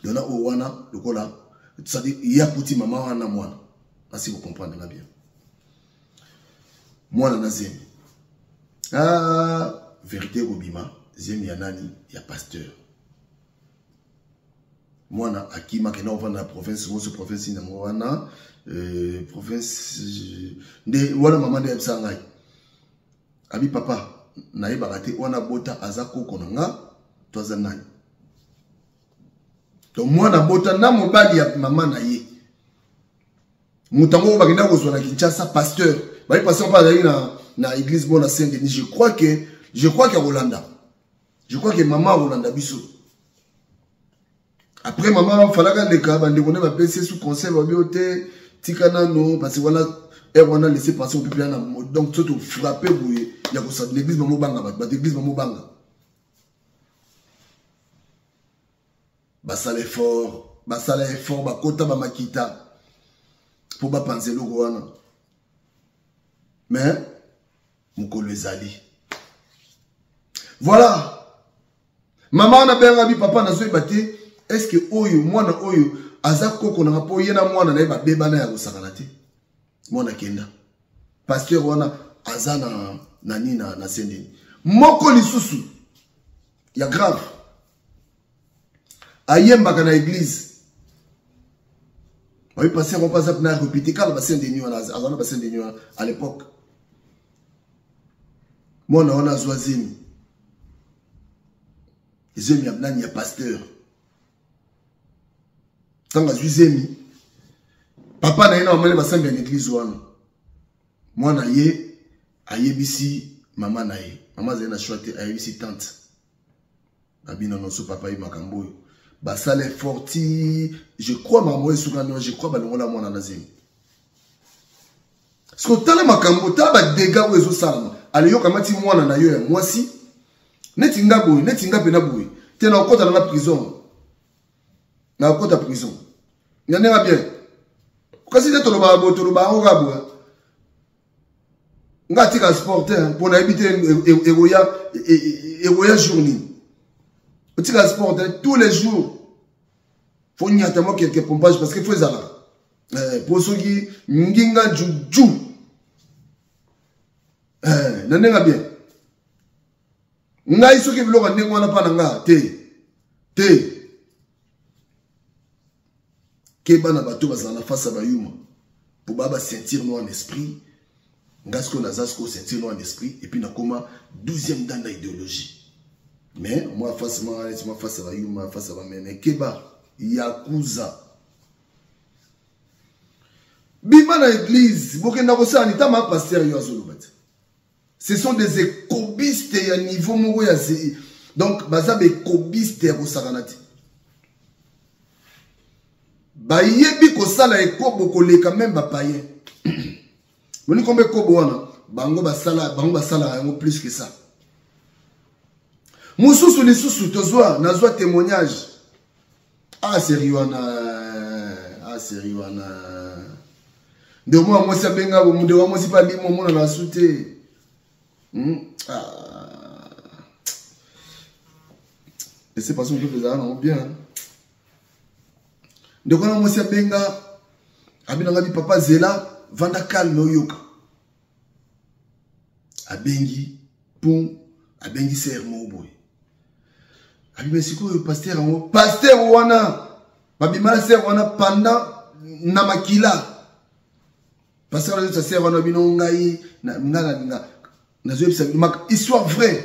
dona o wana lokola ça dit il y a petit maman wana mwana asi vous comprendre bien mwana na zemi vérité obima zemi ya nani ya pasteur mwana akima kena ovanda province mo province na mwana province de wana maman de sangai abi papa na ye bagate wana bota azako konanga toza nani to mwana bota na mobali ya mama na ye mutango bagenda ko zona Kinshasa pasteur ba pasteur pas d'aller na église bona Saint-Denis je crois que Rolanda je crois que maman Rolanda biso après maman falaka ndeka bande kone ba PC sous conseil ba biote tikana no parce que voilà on a laissé passer au peuple donc tout frappé bouillé il y a ça l'église maman banga ba l'église maman banga ba sale fort ba kota ba makita pour ba penser le wana mais mukolo ezali voilà maman na benga bi papa na zo bati est-ce que oyo mwana oyo azako kona po yena mwana na ba bebana ya kosakana te mwana kenda pasteur wana azana nani na Saint-Denis moko lisusu ya grave ayembaka na église oui pasteur on passe na répéter quand ba Saint-Denis wana azana ba Saint-Denis à l'époque mwana wana zoazimi zemi abnani ya pasteur tanga zemi papa na yena omele basambi en église wana mwana ye ayebisi mama na ye mama zena choite ayebisi tante babina no so papa yi makambo yo basale forti je crois maman esukano je crois balongola mwana na zemi sko tala makambo ta ba dégâts wezo salama ale yo kamati mwana na yo ya mwasi neti nga pena boy te na okota na prison na okota prison nyanenga bien kasi te toloba ngabo ngati ka sporteur pour na éviter egoya journée tika sporteur tous les jours faut nyata mo quelque pompage parce que faut ezala pour ceux qui nginga juju nanenga bien ngai soki biloko ndenge wana pa na nga te ke bana bato bazala face à bayuma pour baba sentir no en esprit ngasko nazasko sentir no en esprit et puis nakoma 12e dans l'idéologie mais moi face à bayuma face à bamene keba yakuza bima na église bokenda kosala ni tama pasteur yo azolobati ce sont des écobistes à niveau moko ya donc baza be écobistes ya kosakanati bayebi kosala ekobo koleka même ba païen moni kombe kobo wana bango basala yango plus que ça mususu lisusu tozwa nazwa témoignage sérieux wana nde moi mwasi abenga bomunde wa mwasi pa limo mona na sute et c'est parce que nous faisons bien donc on a moi benga abinanga bi papa zela vanda calme oyoka abengi pum abengi sermo boy abi mesiko pasteur wana babima ser wana pendant na makila pasteur wana ser wana bino ngai na histoire vraie.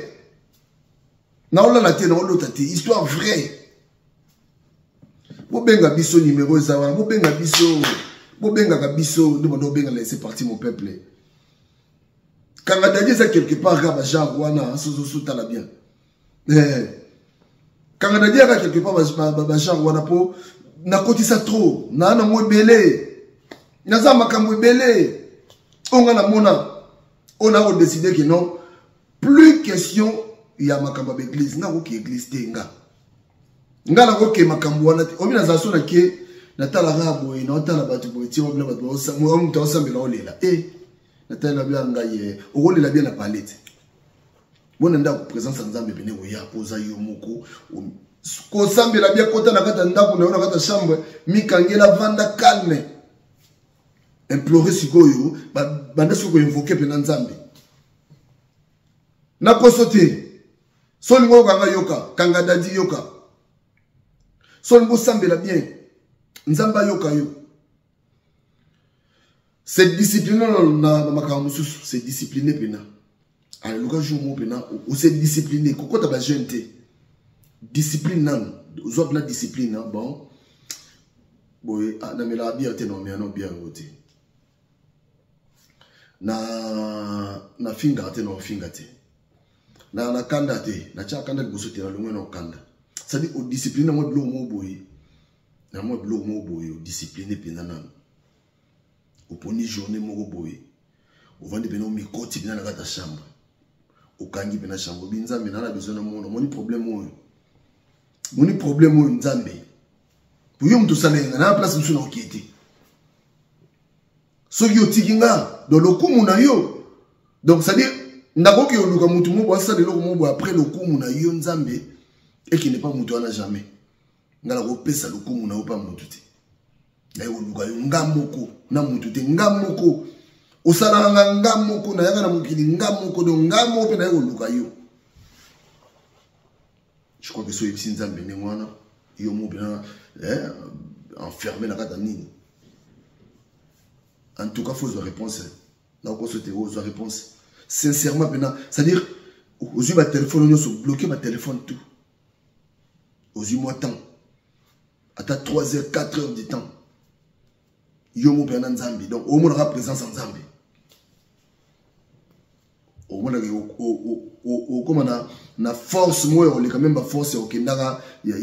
Na ola la te na ola tate histoire vraie. Bo benga biso numéro zawa, bo benga biso, demande benga laisser partir mon peuple. Quand la dadie ça quelque part gaba genre wana sozo tala bien. Quand on a dit à quelque part, genre, on a pas, na côté ça trop, na mo belé, na za makambo belé, on a mona, on a décidé que non, plus question, il y a makambo l'église, na ko église tenga, nga na ko ke makambo wana, omi na za so na ke, na tala rabo e na tala batu boiti, on bla batu, on ta osambela olela, na tala bia ngaye, o olela bien na palette. Bon nda présence nzambe bene ko ya poza yo moko ko sambela bia kota na kata ndako na kata chambre mikangela vanda calme implorer sikoyo banda siko invoquer pena nzambe na kosote solingo kanga yoka kanga dadi yoka solingo sambela bien nzamba yoka yo cette discipline na makambo susu c'est discipliné pena. Alors, le jour où on s'est discipliné, quand on a besoin de discipline, aux autres la discipline, bon, bon, na me la bien te non mais non bien voté. Na finga te non finga te. Na kanda te, na cha kanda go sote na longo na kanda. Ça dit au discipline moi blo mo boy. Na moi blo mo boy, discipliné pena nan. Au poni journée mo boy. Au vendre pena mi koti pena na kata chambre. Okangi pena chambre binzambe na besoin na mono moni problème o nzambe pour yo mto salenga na place mso na okiti so yo tikinga do lokumu na yo donc ça dire ndakoki oluka mutu mobo asa de lokumu après lokumu na yo nzambe et qui n'est pas mutu ana jamais ngala ko pesa lokumu na yo pa mutu te na yo oluka yo ngamoko na mutu te ngamoko osala ngamoko na yaka na mukili ngamoko do ngamo pe na yo luka yo. Je crois que so yebisi nzambe ne mwana yo mo bien enfermé na kata nini. En tout cas faut une réponse. Na ko sote aux réponse. Sincèrement pena, c'est-à-dire aux yeux ba téléphone yo so bloquer ma téléphone tout. Aux yeux moi temps. Ata 3 heures 4 heures du temps. Yo mo bien nzambe donc au moins la présence en nzambe. Comme na force moi on est quand même force au kendara ya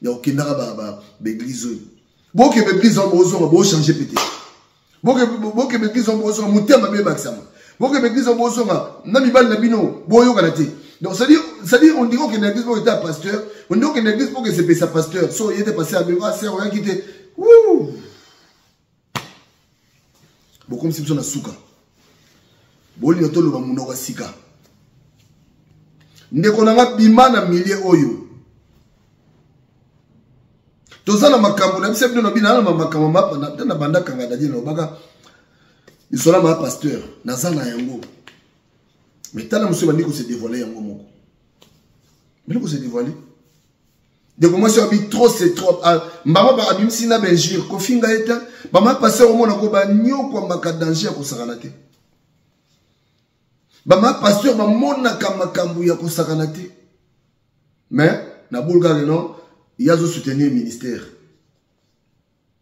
au kendara ba l'église bon que l'église on va changer pété bon que l'église on va mutema be maxama bon que l'église on va na mibal na bino boyo kanate donc ça dit on dit que l'église pour être pasteur on dit que l'église pour que c'est sa pasteur so il était passé à Beba c'est rien qui était bon comme si on a souka boli na tolo ba munoka sika ndeko nanga bimana milie oyo tozana makambo na biso bino bina na makambo mapa na banda kanga dadi na baka isola ma pasteur na zana yango mais tala muso bandi ko se dévoiler yango moko bino ko se dévoiler de comment ça bi trop c'est trop mama ba abimsi na benjir ko finga eta ba ma pasteur o mona ko ba nyoko maka danger ko sakana te. Bama pasteur ba mona kama kambu ya kosakana te mais na bulga non il y a soutenir ministère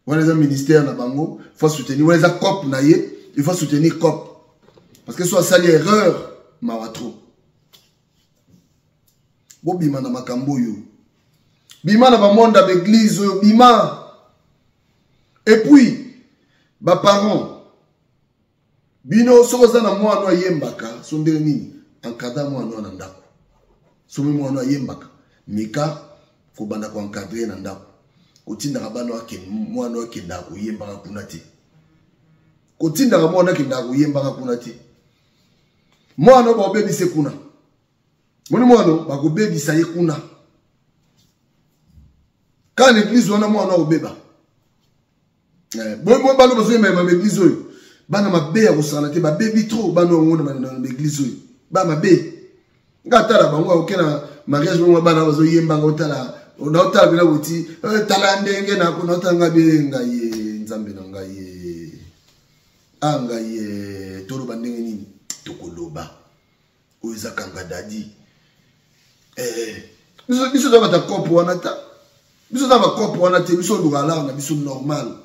wala za ministère na bango faut soutenir wala za cop na ye il faut soutenir cop parce que soit sali erreur mawatro bo bima na makambo yo bima na ba monde d'église yo bima et puis ba parents bino sokoza na mwana ayembaka sondele nini encadre mwana na ndako somi mwana ayembaka mika ko banda ko encadrer na ndako kotinda bana wake mwana wake ndako yembaka kuna te kotinda mwana wake ndako yembaka kuna te mwana ba obebise kuna mwana ba ko bebisa ye kuna quand l'église wana mwana obeba bon balo bazo yemba l'église oyo bana mabe ya kosala te babebi trop bana ngona na l'église oyo ba mabe ngata la bango okena mariage bango bana bazo yemba ngotala onotala bila buti tala ndenge na ko notanga benga ye nzambe na ngai anga ye tolo bandenge nini tokoloba oza kanga dadi biso da bata kopo wana ta biso da ba kopo wana te biso lugala na biso normal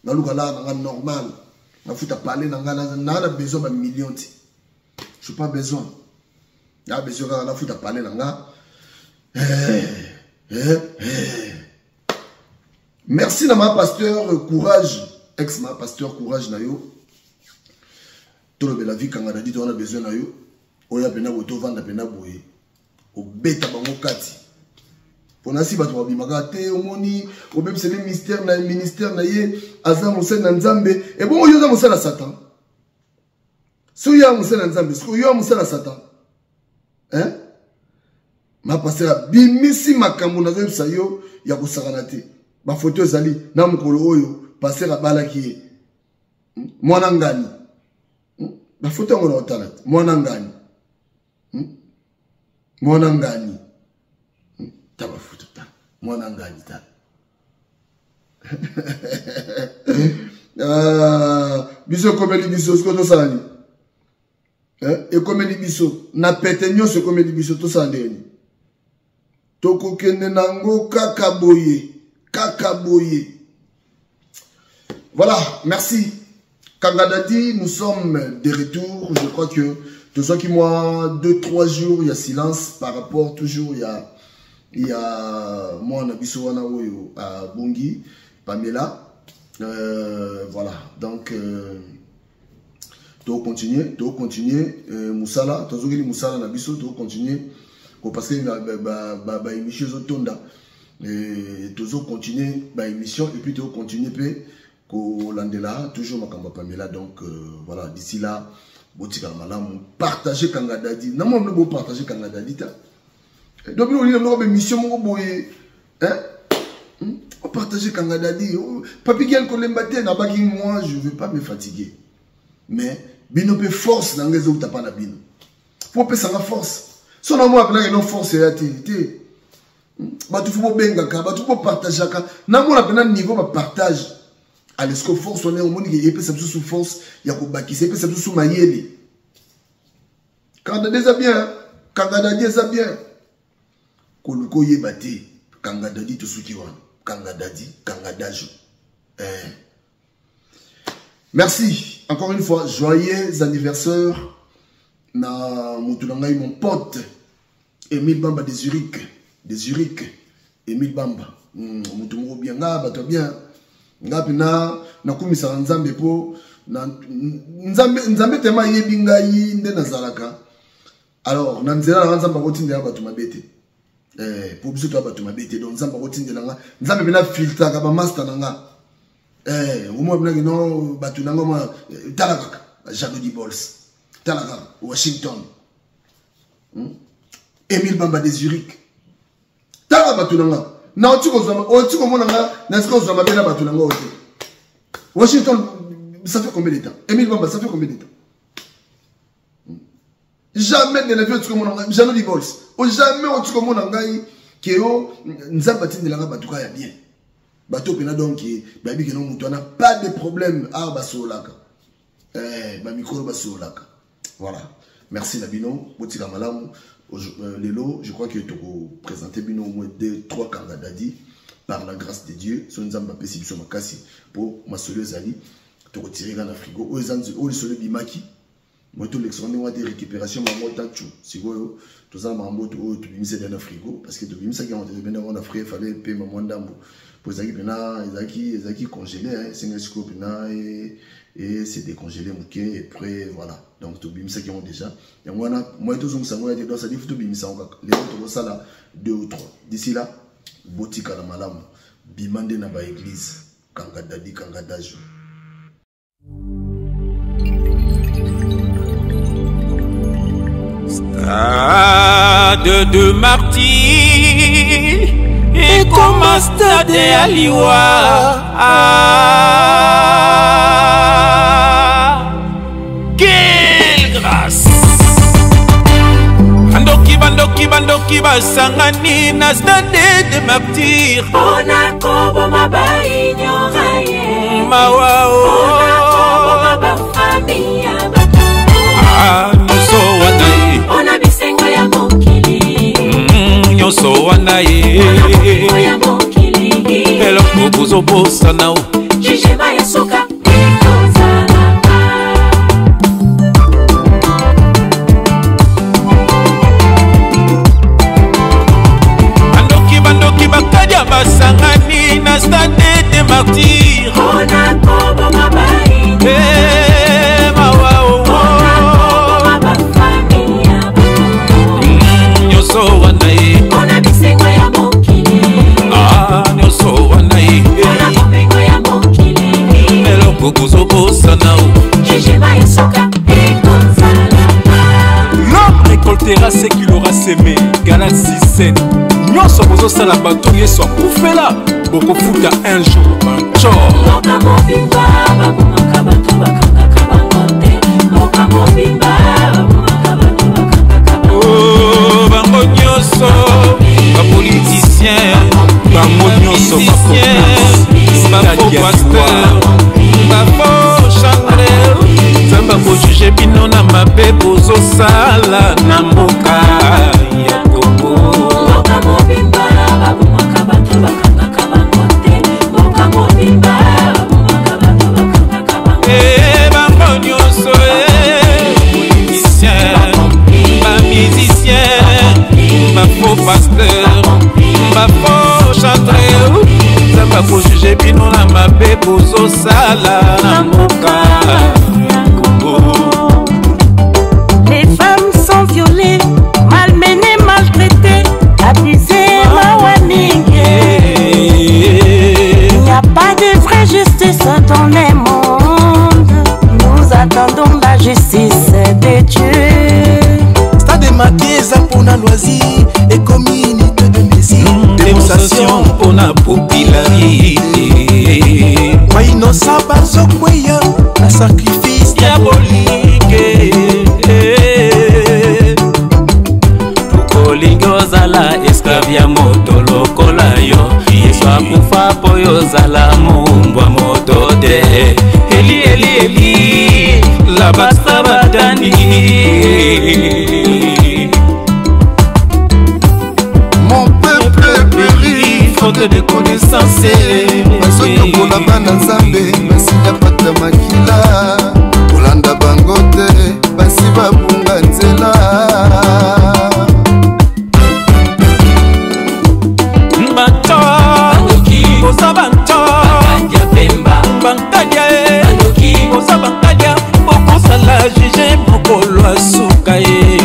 na lugala na normal. Na futa parler na ngana na besoin ba millions ti. Je pas besoin. Na besoin na futa parler na nga. Merci na ma pasteur courage, ex ma pasteur courage na yo. Tout le la vie quand on a dit on a besoin na yo. Oya pena boto vanda pena boye. O beta bango kati. Pona si bato babimaka te omoni obem c'est le mystère na ministère na ye aza mosala na nzambe et bon yo za mosala Satan. So ya mosala na nzambe, so yo mosala Satan. Hein? Ma pasteur bimisi makambo na zo yo ya kosakana te. Ba photo ezali na mukolo oyo pasteur abala ki mwana ngani. Ba photo ngona otala mwana ngani. Mwana ngani. Taba photo ta. Mwana ngani ta. Biso komeli biso sko to sani. E komeli biso na pete nyonso komeli biso to sandeni. Toko kende nango kakaboye. Kakaboye. Voilà, merci. Kangadadi, nous sommes de retour. Je crois que tout ça qui moi 2-3 jours, il y a silence par rapport toujours il y a moi on a bisowana à Bungi, Pamela. Voilà, donc tu continuer Moussala, tu as Moussala na biso, tu continuer parce que ba émission zotonda. Tu continuer ba émission et puis tu continuer Landela, toujours Makamba Pamela. Donc voilà, d'ici là, Botika Malam, partagez Kangadadi. Non, moi, je partager Kangadadi. Donc, nous avons une mission, partager Kangadadi. Papi Gel Kolembate, moi, je ne veux pas me fatiguer. Mais, Bino peut force dans les autres, pas la bino. Faut pas ça la force. Son amour, il y a une force et la télé. Tu faut pas tu peux partager. Non, moi, on a un niveau de partage. Alors, ce que force, on est au monde, il y a sous force, il y a Kobaki, il y a sous Mayele. Kangadadi, ça bien. Kangadadi, ça bien. Koluko Yebate, Kangadadi, tout ce qui va. Kangadadi, Kangadajo. Merci. Encore une fois, joyeux anniversaire. Na Moutoulangay, mon pote. Emile Bamba de Zurich. De Zurich. Emile Bamba. Moutoulangay, bien, bateau bien. Ngapina na kumisa nzambe po na nzambe tema yebinga yinde nazalaka alors na nzela na nzamba kotindela batu mabete pour biso to batu mabete donc nzamba kotindela nga nzambe bina filtre ka ba master nanga umo bina kino batu nanga ma talaka Jado di Bols talaka Washington Emile Bamba de Zurich talaka batu nanga na otiko mona nga na siko zama bela batu nanga ote Washington ça fait combien de temps Emile Bamba ça fait combien de temps jamais de la vie otiko mona nga Jado di Bols jamais otiko mona nga keo nzamba tindela nga batu ka ya bien bato pena donc babi que non mutu na pas de problème à basolaka ba micro basolaka voilà merci Nabino botika malamu. Lelo, je crois que tu as présenté au moins 2-3 Kangadadi par la grâce de Dieu. Si nous avons passé sur ma casse pour ma soleuse Ali, tu retirer dans le frigo. Ou les soleils bimaki. Moi, tout l'extraordinaire de récupération, moi, tu si vous tous en mambo, tu bimisé dans le frigo parce que tu bimisé qui ont été bien dans le frigo, il fallait payer maman d'ambo. Pour ça, ils ont congelé, c'est un scope et c'est décongelé, et après voilà. Donc, tu bimisé qui ont déjà. Et moi, tous on s'en va dire, ça dit, tu bimisé encore. Les autres, ça là, 2 ou 3. D'ici là, botika la malam, bimande na ba église, Kangadadi, Kangadajo. Stade de martyr et comme un stade Aliwa. Quelle grâce! Bandoki basangani na stade de martyr. On a kobo maba ignoraye. Mawao. On a kobo maba famille. Nyoso wanaye. On a bisengo ya mokili. Nyoso wanaye. Ya mokili. Elo kubuzo bosa nao. Jijema ya soka. Bandoki L'homme récoltera ce qu'il aura semé. Galaxy 7. Nyonso bozo sala bato yeso akufela bokofuta un jour bancho. Oh, bango nyonso bapoliticien, bango nyonso bafaux pasteur, bafaux chanteur. Zamba kojuge bino na mabe bozosala na mboka ya Togo. Bango nyonso politicien, bamusicien, bafaux pasteur, bafaux chanteur. Zamba kojuge bino na mabe bozosala na mboka. Les femmes sont violées, malmenées, maltraitées, abusées, mawaniguées. Il n'y a pas de vraie justice dans les mondes. Nous attendons la justice de Dieu. Stade maquillé pour la loisir et communauté de messie. Démonstration pour la popularité. Moi innocent par ce quoya, la sacrifice diabolique. Tukolingo zala esclavia moto lokola yo. Yesu akufa po yo zala mumbwa moto de. Eli eli eli la basta batani. Mon peuple périt faute de connaissance. bazoyokola bana nzambe basi ya pata makila kolanda bango te basi babunga nzela. Banto kosa banto bankadia kosa bankadia bokosala juge mokolo asuka ye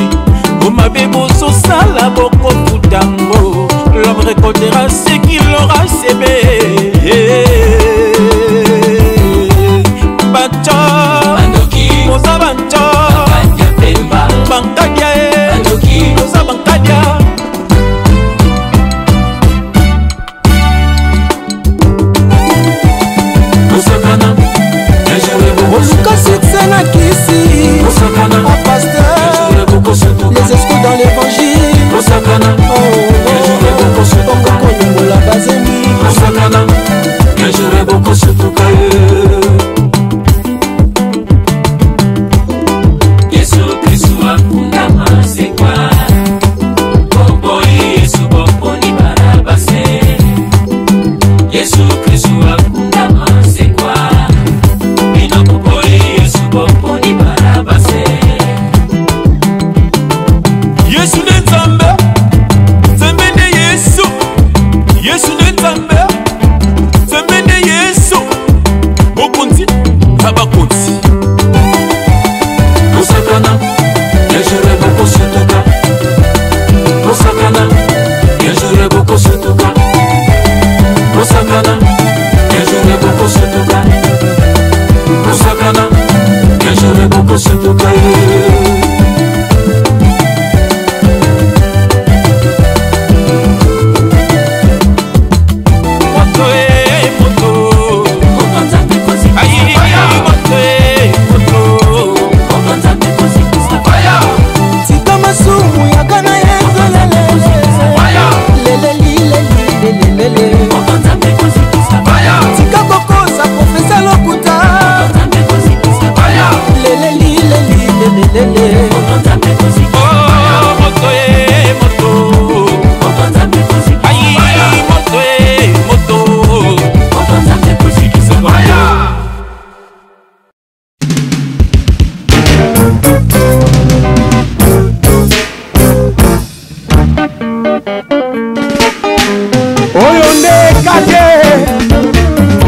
omabe bozosala bokofutango. L'homme récoltera ce qu'il aura semé. Banto kosa banto bankadia kosa bankadia. Oluka succès na kisi a pasteur, les esprits dans l'évangile. Kongola bazemi Yesu Kristu akundama sekwa Bobo Yesu bobo ni barabase. Yesu Kristu akundama sekwa Bino bobo Yesu bobo ni barabase. Yesu ne nzambe nzambe ne Yesu. Yesu ne nzambe nzambe ne Yesu. Bokonzi abakonzi Osakana yajure boko setuka. Osakana yajure boko setuka. Osakana yajure boko setuka. Osakana yajure boko setuka.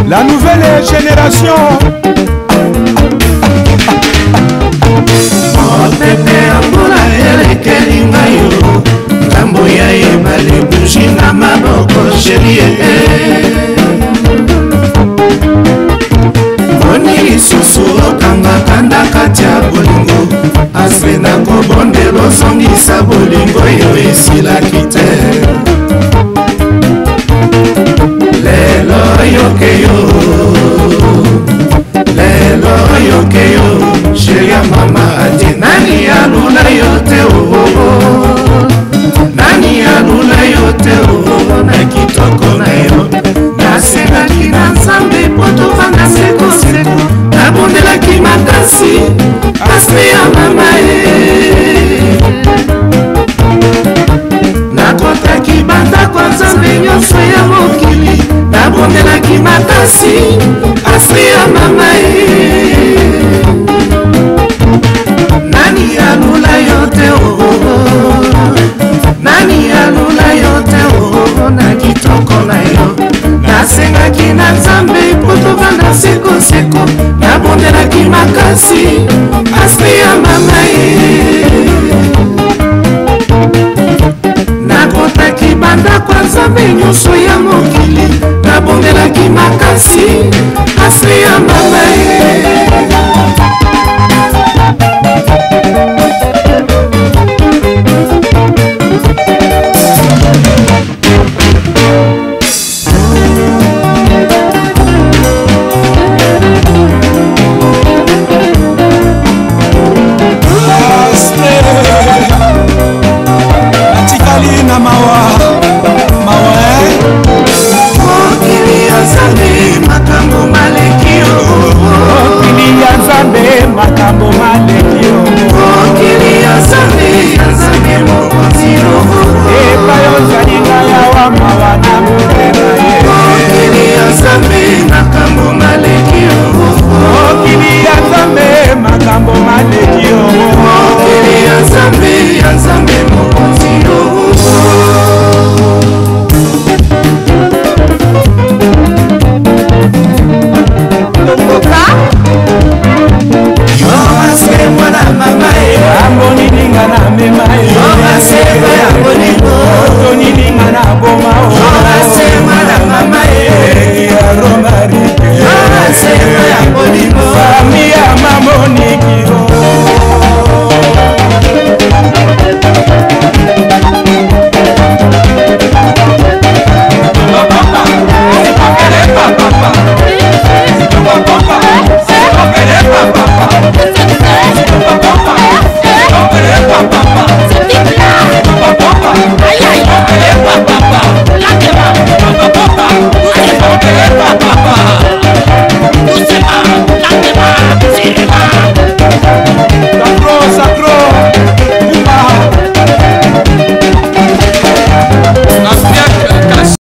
La nouvelle génération. Pepe ambula elekeli ngayo ngambo ya ebale bushi na maboko sherie Boni lisusu okangakanda kati ya bolingo ase na kobondela ozongisa bolingo oyo esilaki te lelo yokeyo sheri ya mama ati nani alula yo te nani alula yo te na kitoko na yo nasengaki na nzambe po tovanda sekoseko nabondelaki makasi ase ya mama nakotaki bandako nzambe nyonso ya mokili nabondelaki makasi ase ya mama nani alula yo te nani alula yo te na kitoko na yo nasengaki na nzambe po tovanda sekoseko nabondelaki makasi ase ya mama nakotaki bandako nzambe nyonso ya mokili nabondelaki makasi ase ya mama makambo maleki